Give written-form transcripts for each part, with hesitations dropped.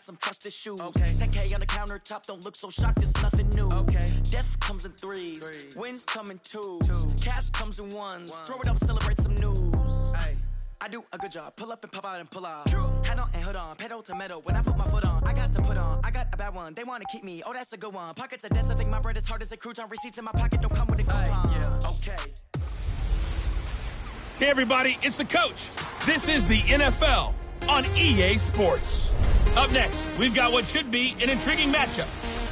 some trusted shoes. 10K on the countertop, don't look so shocked, it's nothing new. Death comes in threes, wins come in twos, cash comes in ones. Throw it up, celebrate some news. I do a good job, pull up and pop out and pull out. Head on and hood on, pedal to metal. When I put my foot on, I got to put on. I got a bad one, they want to keep me. Oh, that's a good one. Pockets are dense, I think my bread is hard as a crouton. Receipts in my pocket don't come with a coupon. Hey everybody, it's the coach. This is the NFL on EA Sports. Up next, we've got what should be an intriguing matchup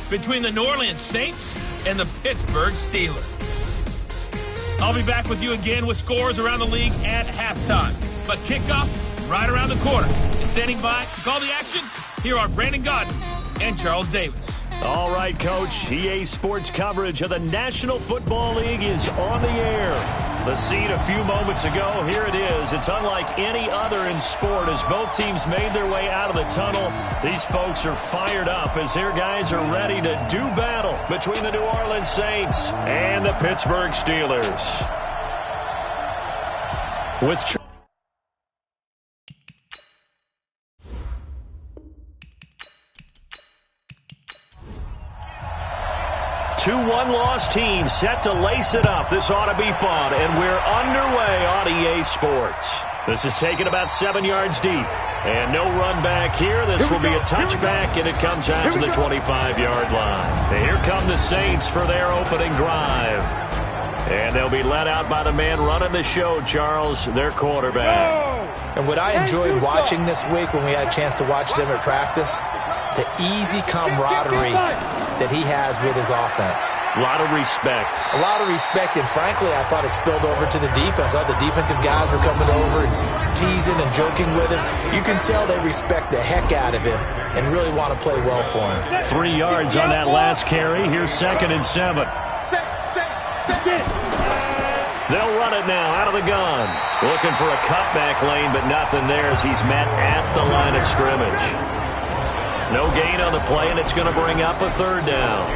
between the New Orleans Saints and the Pittsburgh Steelers. I'll be back with you again with scores around the league at halftime. But kickoff right around the corner. And standing by to call the action, here are Brandon Godden and Charles Davis. All right, Coach. EA Sports coverage of the National Football League is on the air. The scene a few moments ago, here it is. It's unlike any other in sport as both teams made their way out of the tunnel. These folks are fired up as their guys are ready to do battle between the New Orleans Saints and the Pittsburgh Steelers. With 2 one-loss teams set to lace it up. This ought to be fun, and we're underway on EA Sports. This is taken about 7 yards deep, and no run back here. This will be a touchback, and it comes out to the 25-yard line. And here come the Saints for their opening drive. And they'll be led out by the man running the show, Charles, their quarterback. And what I enjoyed watching this week when we had a chance to watch them at practice, the easy camaraderie that he has with his offense. A lot of respect. A lot of respect, and frankly, I thought it spilled over to the defense. All the defensive guys were coming over and teasing and joking with him. You can tell they respect the heck out of him and really want to play well for him. 3 yards on that last carry. Here's 2nd and 7. They'll run it now out of the gun. Looking for a cutback lane, but nothing there as he's met at the line of scrimmage. No gain on the play, and it's going to bring up a 3rd down.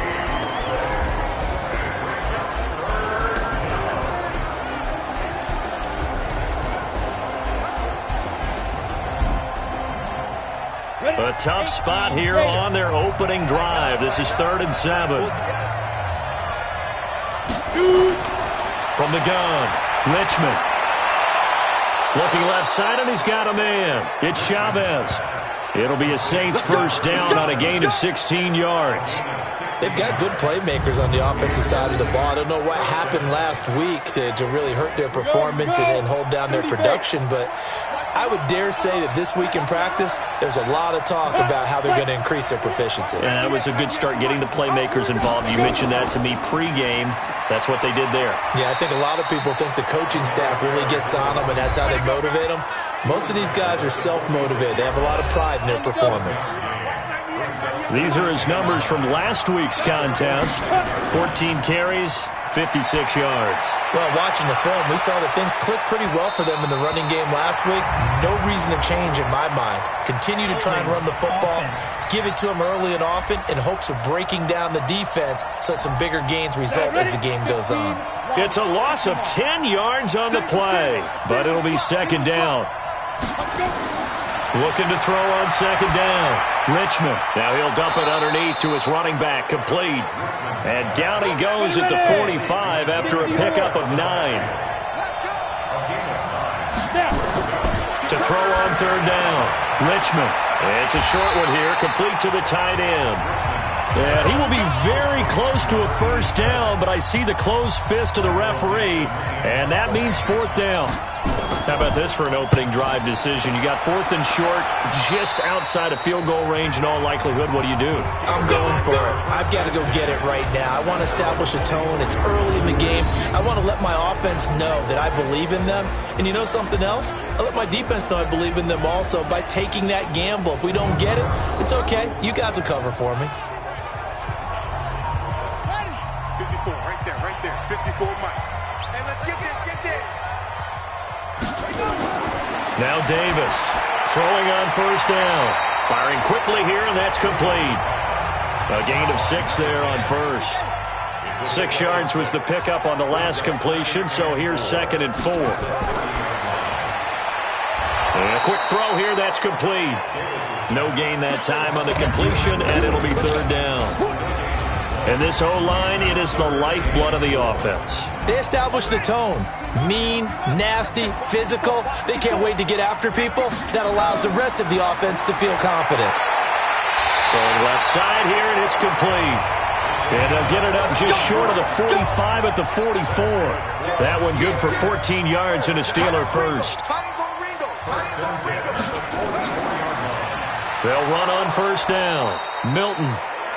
A tough spot here on their opening drive. This is 3rd and 7. From the gun, Richmond. Looking left side, and he's got a man. It's Chavez. It'll be a Saints first down on a gain of 16 yards. They've got good playmakers on the offensive side of the ball. I don't know what happened last week to really hurt their performance and hold down their production, but I would dare say that this week in practice, there's a lot of talk about how they're going to increase their proficiency. And that was a good start getting the playmakers involved. You mentioned that to me pregame. That's what they did there. Yeah, I think a lot of people think the coaching staff really gets on them, and that's how they motivate them. Most of these guys are self-motivated. They have a lot of pride in their performance. These are his numbers from last week's contest. 14 carries, 56 yards. Well, watching the film, we saw that things clicked pretty well for them in the running game last week. No reason to change in my mind. Continue to try and run the football, give it to them early and often in hopes of breaking down the defense so some bigger gains result as the game goes on. It's a loss of 10 yards on the play, but it'll be 2nd down. Looking to throw on 2nd down. Richmond. Now he'll dump it underneath to his running back. Complete. And down he goes at the 45 after a pickup of 9. To throw on 3rd down. Richmond. It's a short one here. Complete to the tight end. And he will be very close to a first down, but I see the closed fist of the referee, and that means 4th down. How about this for an opening drive decision? You got 4th and short, just outside of field goal range in all likelihood. What do you do? I'm going for it. I've got to go get it right now. I want to establish a tone. It's early in the game. I want to let my offense know that I believe in them. And you know something else? I let my defense know I believe in them also by taking that gamble. If we don't get it, it's okay. You guys will cover for me. 54, right there. 54, Mike. Hey, let's get this. Now Davis throwing on 1st down. Firing quickly here, and that's complete. A gain of 6 there on 1st. 6 yards was the pickup on the last completion, so here's 2nd and 4. And a quick throw here, that's complete. No gain that time on the completion, and it'll be third down. And this O-line, it is the lifeblood of the offense. They established the tone. Mean, nasty, physical. They can't wait to get after people. That allows the rest of the offense to feel confident. Throwing left side here, and it's complete. And they'll get it up just short of the 45 at the 44. That one good for 14 yards and a Steeler first. They'll run on first down. Milton.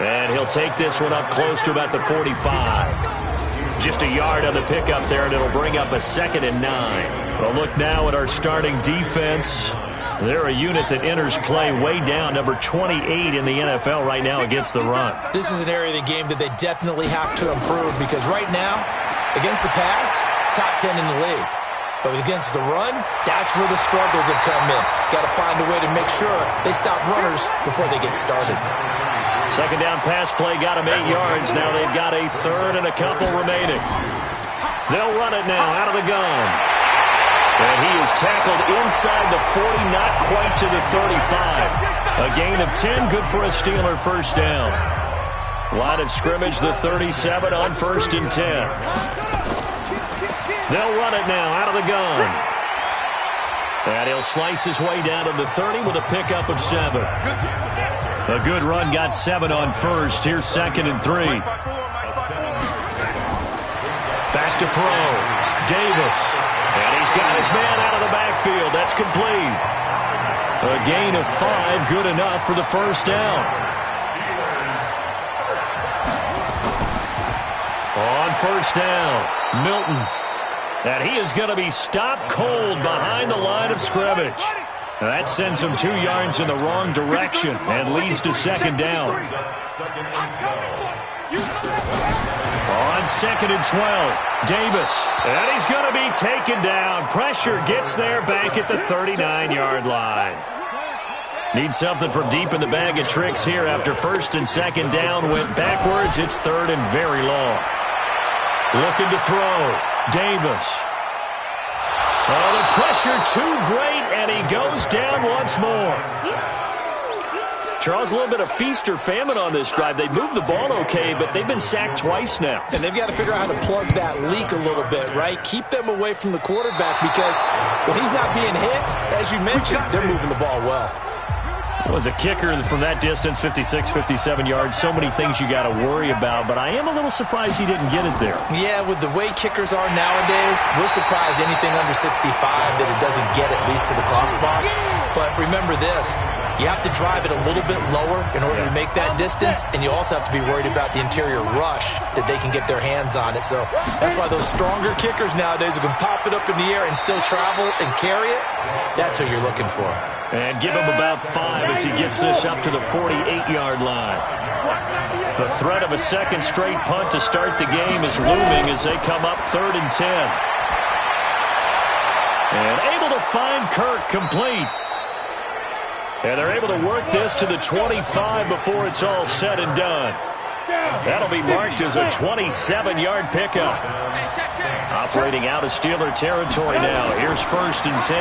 And he'll take this one up close to about the 45. Just a yard on the pickup there, and it'll bring up a 2nd and 9. Well, look now at our starting defense. They're a unit that enters play way down, number 28 in the NFL right now against the run. This is an area of the game that they definitely have to improve because right now, against the pass, top 10 in the league. But against the run, that's where the struggles have come in. Got to find a way to make sure they stop runners before they get started. Second down pass play got him 8 yards. Now they've got a third and a couple remaining. They'll run it now out of the gun. And he is tackled inside the 40, not quite to the 35. A gain of 10, good for a Steeler first down. Line of scrimmage, the 37 on 1st and 10. They'll run it now out of the gun. And he'll slice his way down to the 30 with a pickup of 7. A good run, got 7 on first. Here's 2nd and 3. Back to throw. Davis. And he's got his man out of the backfield. That's complete. A gain of 5, good enough for the first down. On first down, Milton. And he is going to be stopped cold behind the line of scrimmage. That sends him 2 yards in the wrong direction and leads to 2nd down. On 2nd and 12, Davis. And he's going to be taken down. Pressure gets there back at the 39-yard line. Need something from deep in the bag of tricks here after 1st and 2nd down went backwards. It's 3rd and very long. Looking to throw. Davis. Oh, the pressure too great, and he goes down once more. Charles, a little bit of feast or famine on this drive. They moved the ball okay, but they've been sacked twice now. And they've got to figure out how to plug that leak a little bit, right? Keep them away from the quarterback because when he's not being hit, as you mentioned, they're moving the ball well. Was a kicker from that distance, 56, 57 yards. So many things you got to worry about, but I am a little surprised he didn't get it there. Yeah, with the way kickers are nowadays, we're surprised anything under 65 that it doesn't get at least to the crossbar. But remember this, you have to drive it a little bit lower in order to make that distance, and you also have to be worried about the interior rush that they can get their hands on it. So that's why those stronger kickers nowadays who can pop it up in the air and still travel and carry it, that's who you're looking for. And give him about 5 as he gets this up to the 48-yard line. The threat of a second straight punt to start the game is looming as they come up 3rd and 10. And able to find Kirk complete. And they're able to work this to the 25 before it's all said and done. That'll be marked as a 27-yard pickup. Operating out of Steeler territory now. Here's 1st and 10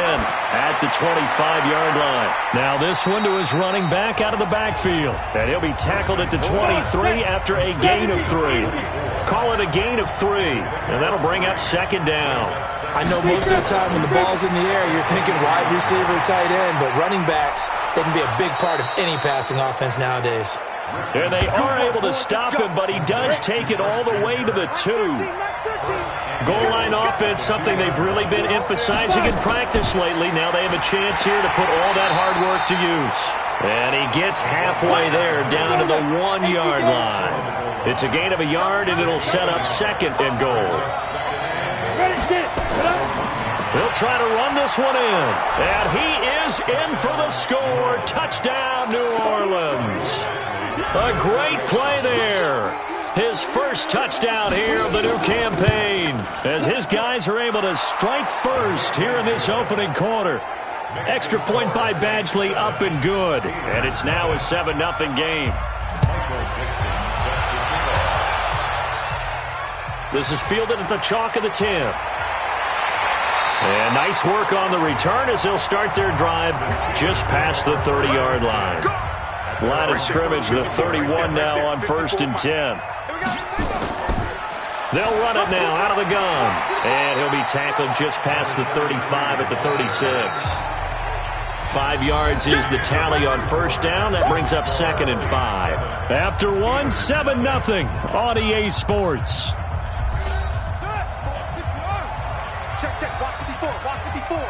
at the 25-yard line. Now this one to his running back out of the backfield. And he'll be tackled at the 23 after a gain of 3. Call it a gain of 3. And that'll bring up 2nd down. I know most of the time when the ball's in the air, you're thinking wide receiver, tight end, but running backs, they can be a big part of any passing offense nowadays. And they are able to stop him, but he does take it all the way to the 2. Goal line offense, something they've really been emphasizing in practice lately. Now they have a chance here to put all that hard work to use. And he gets halfway there, down to the 1-yard line. It's a gain of a yard, and it'll set up 2nd and goal. They'll try to run this one in. And he is in for the score. Touchdown, New Orleans. A great play there. His first touchdown here of the new campaign as his guys are able to strike first here in this opening quarter. Extra point by Badgley, up and good. And it's now a 7-0 game. This is fielded at the chalk of the 10. And nice work on the return as they'll start their drive just past the 30-yard line. Line of scrimmage, the 31 now on 1st and 10. They'll run it now out of the gun. And he'll be tackled just past the 35 at the 36. 5 yards is the tally on 1st down. That brings up 2nd and 5. After one, 7-0 on EA Sports. Check. Walk 54.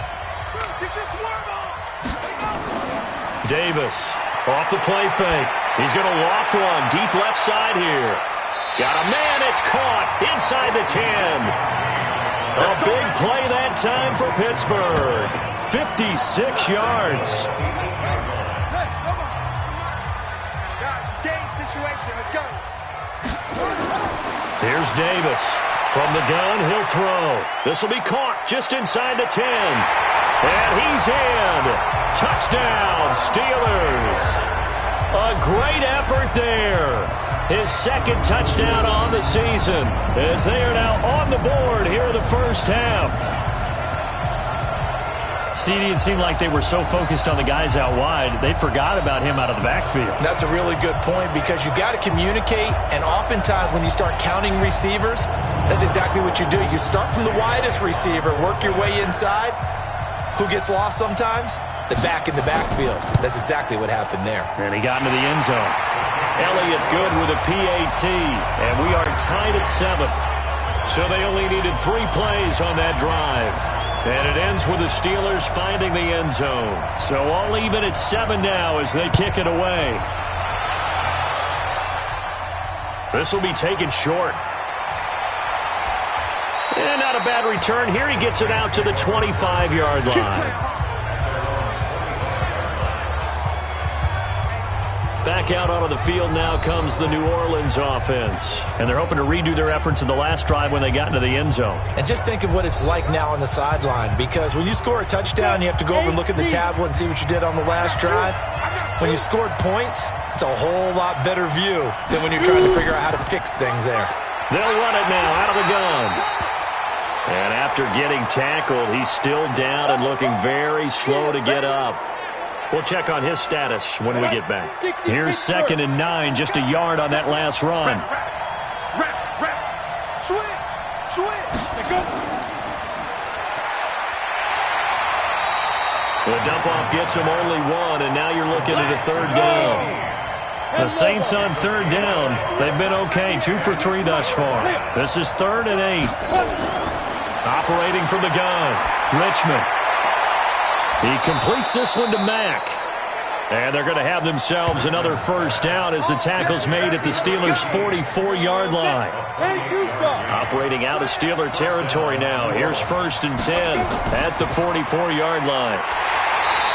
Davis off the play fake. He's going to loft one deep left side here. Got a man. It's caught inside the 10. A big play that time for Pittsburgh. 56 yards. Guys, game situation. Let's go. Here's Davis. From the gun, he'll throw. This will be caught just inside the 10. And he's in. Touchdown, Steelers. A great effort there. His 2nd touchdown on the season as they are now on the board here in the first half. CD, it seemed like they were so focused on the guys out wide, they forgot about him out of the backfield. That's a really good point because you got to communicate, and oftentimes when you start counting receivers, that's exactly what you do. You start from the widest receiver, work your way inside. Who gets lost sometimes? The back in the backfield. That's exactly what happened there. And he got into the end zone. Elliott good with a PAT, and we are tied at 7. So they only needed 3 plays on that drive. And it ends with the Steelers finding the end zone. So all even at 7 now as they kick it away. This will be taken short. And not a bad return here. He gets it out to the 25-yard line. Back out onto the field now comes the New Orleans offense. And they're hoping to redo their efforts in the last drive when they got into the end zone. And just think of what it's like now on the sideline, because when you score a touchdown, you have to go over and look at the tablet and see what you did on the last drive. When you scored points, it's a whole lot better view than when you're trying to figure out how to fix things there. They'll run it now out of the gun. And after getting tackled, he's still down and looking very slow to get up. We'll check on his status when we get back. Here's 2nd and 9, just a yard on that last run. Rep. Switch. The dump-off gets him only 1, and now you're looking at a 3rd down. The Saints on 3rd down. They've been okay, 2 for 3 thus far. This is 3rd and 8. Operating from the gun, Richmond. He completes this one to Mack. And they're going to have themselves another first down as the tackle's made at the Steelers' 44-yard line. Operating out of Steeler territory now. Here's 1st and 10 at the 44-yard line.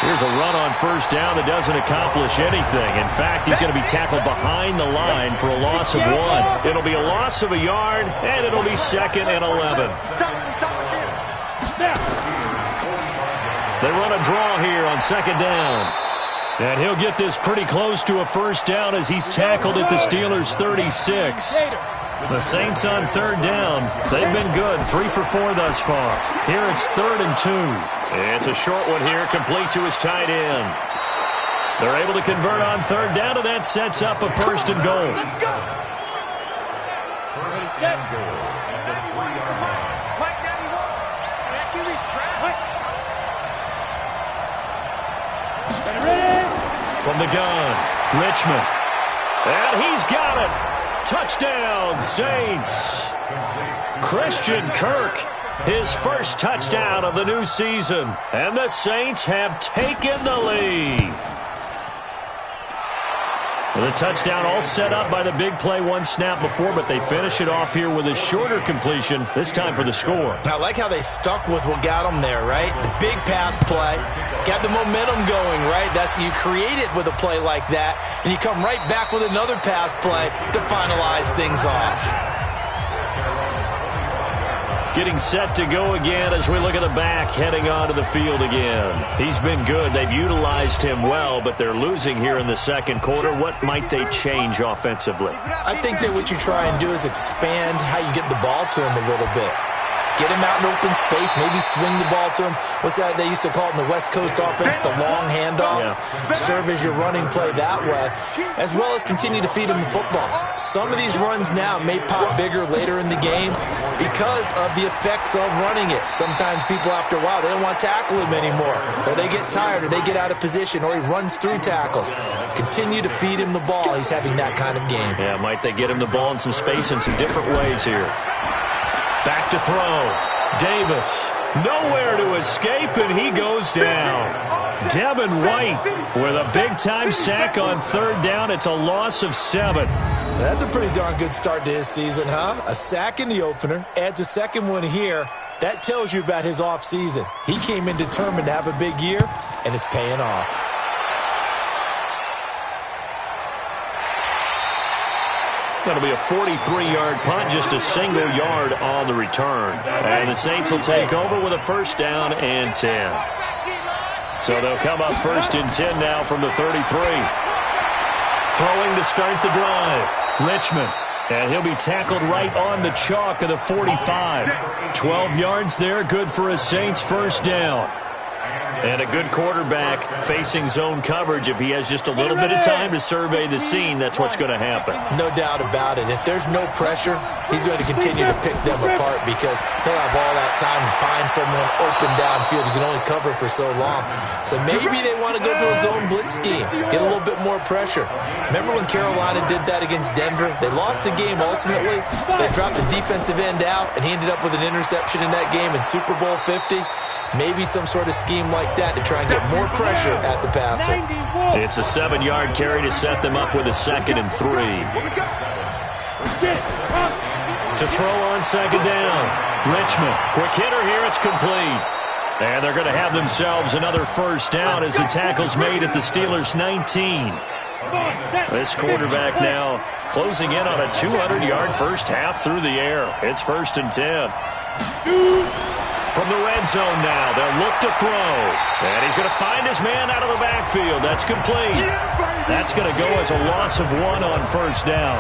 Here's a run on first down that doesn't accomplish anything. In fact, he's going to be tackled behind the line for a loss of 1. It'll be a loss of a yard, and it'll be 2nd and 11. They run a draw here on 2nd down. And he'll get this pretty close to a first down as he's tackled at the Steelers' 36. The Saints on 3rd down. They've been good, 3 for 4 thus far. Here it's 3rd and 2. It's a short one here, complete to his tight end. They're able to convert on 3rd down, and that sets up a 1st and goal. Let's go. From the gun, Richmond. And he's got it. Touchdown, Saints. Christian Kirk, his first touchdown of the new season. And the Saints have taken the lead. The touchdown all set up by the big play 1 snap before, but they finish it off here with a shorter completion, this time for the score. I like how they stuck with what got them there, right? The big pass play, got the momentum going, right? That's you create it with a play like that, and you come right back with another pass play to finalize things off. Getting set to go again as we look at the back heading onto the field again. He's been good. They've utilized him well, but they're losing here in the second quarter. What might they change offensively? I think that what you try and do is expand how you get the ball to him a little bit. Get him out in open space. Maybe swing the ball to him. What's that they used to call it in the West Coast offense? The long handoff. Yeah. Serve as your running play that way, as well as continue to feed him the football. Some of these runs now may pop bigger later in the game because of the effects of running it. Sometimes people, after a while, they don't want to tackle him anymore, or they get tired, or they get out of position, or he runs through tackles. Continue to feed him the ball. He's having that kind of game. Yeah, might they get him the ball in some space in some different ways here. Back to throw. Davis. Nowhere to escape, and he goes down. Devin White with a big-time sack on third down. It's a loss of 7. That's a pretty darn good start to his season, huh? A sack in the opener, adds a second one here. That tells you about his offseason. He came in determined to have a big year, and it's paying off. That'll be a 43-yard punt, just a single yard on the return. And the Saints will take over with a first down and 10. So they'll come up first and 10 now from the 33. Throwing to start the drive. Richmond. And he'll be tackled right on the chalk of the 45. 12 yards there, good for a Saints first down. And a good quarterback facing zone coverage. If he has just a little bit of time to survey the scene, that's what's going to happen. No doubt about it. If there's no pressure, he's going to continue to pick them apart because he'll have all that time to find someone open downfield. He can only cover for so long. So maybe they want to go to a zone blitz scheme, get a little bit more pressure. Remember when Carolina did that against Denver? They lost the game ultimately. They dropped the defensive end out, and he ended up with an interception in that game in Super Bowl 50. Maybe some sort of scheme like that to try and get more pressure at the passer. It's a 7-yard carry to set them up with a 2nd and 3. To throw on second down. Richmond. Quick hitter here. It's complete. And they're going to have themselves another first down as the tackle's made at the Steelers' 19. This quarterback now closing in on a 200-yard first half through the air. It's 1st and 10. From the red zone now, they'll look to throw. And he's going to find his man out of the backfield. That's complete. That's going to go as a loss of 1 on first down.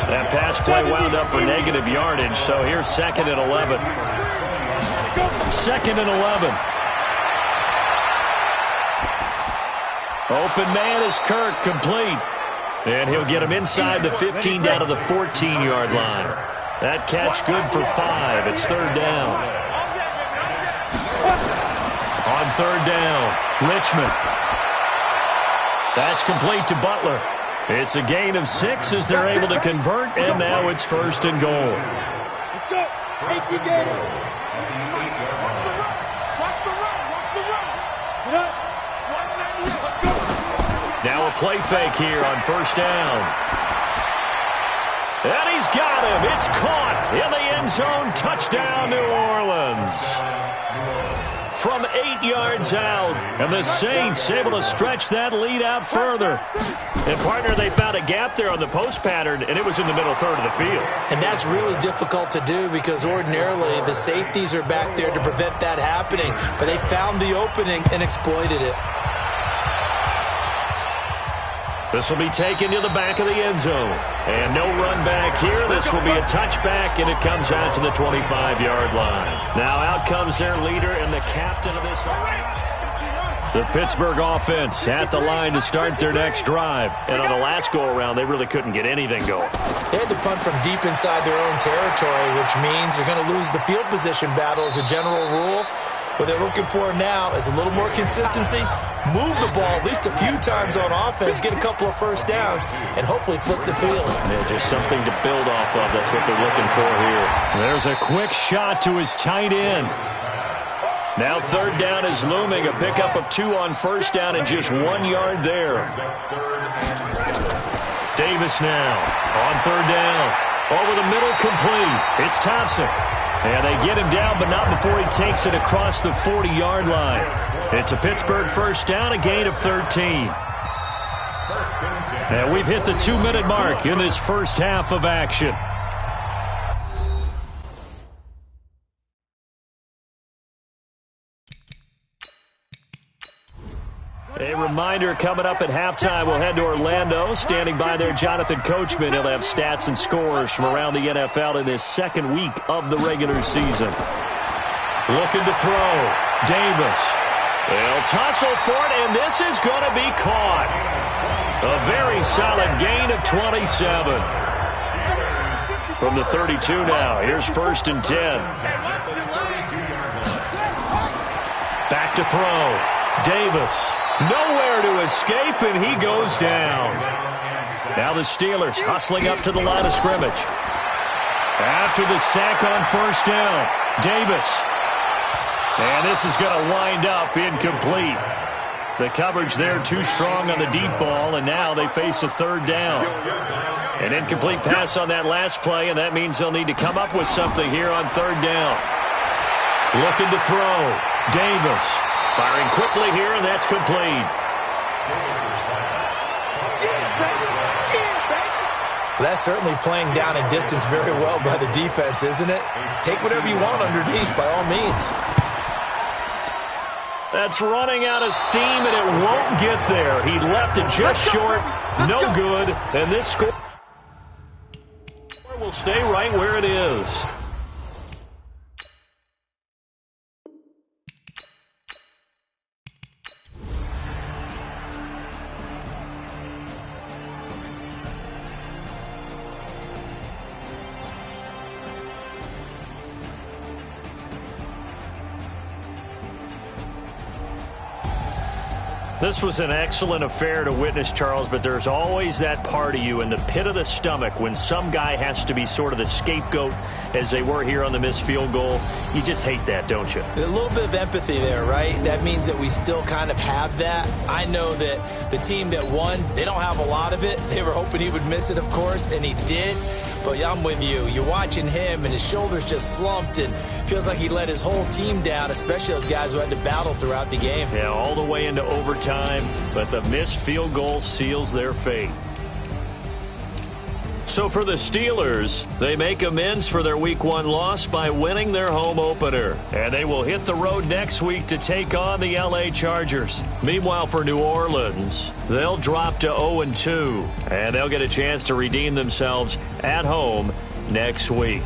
That pass play wound up for negative yardage, so here's 2nd and 11. 2nd and 11. Open man is Kirk, complete. And he'll get him inside the 15 down to the 14-yard line. That catch good for 5. It's 3rd down. On 3rd down, Richmond. That's complete to Butler. It's a gain of 6 as they're able to convert, and now it's 1st and goal. Let's go. Watch the run. Now a play fake here on 1st down. And he's got him. It's caught in the end zone. Touchdown, New Orleans. From 8 yards out, and the Saints able to stretch that lead out further. And, partner, they found a gap there on the post pattern, and it was in the middle third of the field. And that's really difficult to do because ordinarily the safeties are back there to prevent that happening. But they found the opening and exploited it. This will be taken to the back of the end zone. And no run back here. This will be a touchback, and it comes out to the 25-yard line. Now out comes their leader and the captain of this. The Pittsburgh offense at the line to start their next drive. And on the last go-around, they really couldn't get anything going. They had to punt from deep inside their own territory, which means they're going to lose the field position battle as a general rule. What they're looking for now is a little more consistency, move the ball at least a few times on offense, get a couple of first downs, and hopefully flip the field. Yeah, just something to build off of. That's what they're looking for here. There's a quick shot to his tight end. Now 3rd down is looming. A pickup of 2 on first down and just 1 yard there. Davis now on 3rd down. Over the middle, complete. It's Thompson. And they get him down, but not before he takes it across the 40-yard line. It's a Pittsburgh first down, a gain of 13. And we've hit the 2-minute mark in this first half of action. A reminder coming up at halftime, we'll head to Orlando. Standing by there, Jonathan Coachman. He'll have stats and scores from around the NFL in this second week of the regular season. Looking to throw. Davis. They'll tussle for it, and this is going to be caught. A very solid gain of 27. From the 32 now, here's 1st and 10. Back to throw. Davis. Nowhere to escape, and he goes down. Now the Steelers hustling up to the line of scrimmage. After the sack on 1st down, Davis. And this is going to wind up incomplete. The coverage there too strong on the deep ball, and now they face a 3rd down. An incomplete pass on that last play, and that means they'll need to come up with something here on 3rd down. Looking to throw. Davis. Firing quickly here, and that's complete. That's certainly playing down and distance very well by the defense, isn't it? Take whatever you want underneath, by all means. That's running out of steam, and it won't get there. He left it just short. No good. And this score will stay right where it is. This was an excellent affair to witness, Charles, but there's always that part of you in the pit of the stomach when some guy has to be sort of the scapegoat, as they were here on the missed field goal. You just hate that, don't you? A little bit of empathy there, right? That means that we still kind of have that. I know that the team that won, they don't have a lot of it. They were hoping he would miss it, of course, and he did. But I'm with you. You're watching him, and his shoulders just slumped, and feels like he let his whole team down, especially those guys who had to battle throughout the game. Yeah, all the way into overtime, but the missed field goal seals their fate. So for the Steelers, they make amends for their Week 1 loss by winning their home opener. And they will hit the road next week to take on the LA Chargers. Meanwhile, for New Orleans, they'll drop to 0-2. And they'll get a chance to redeem themselves at home next week.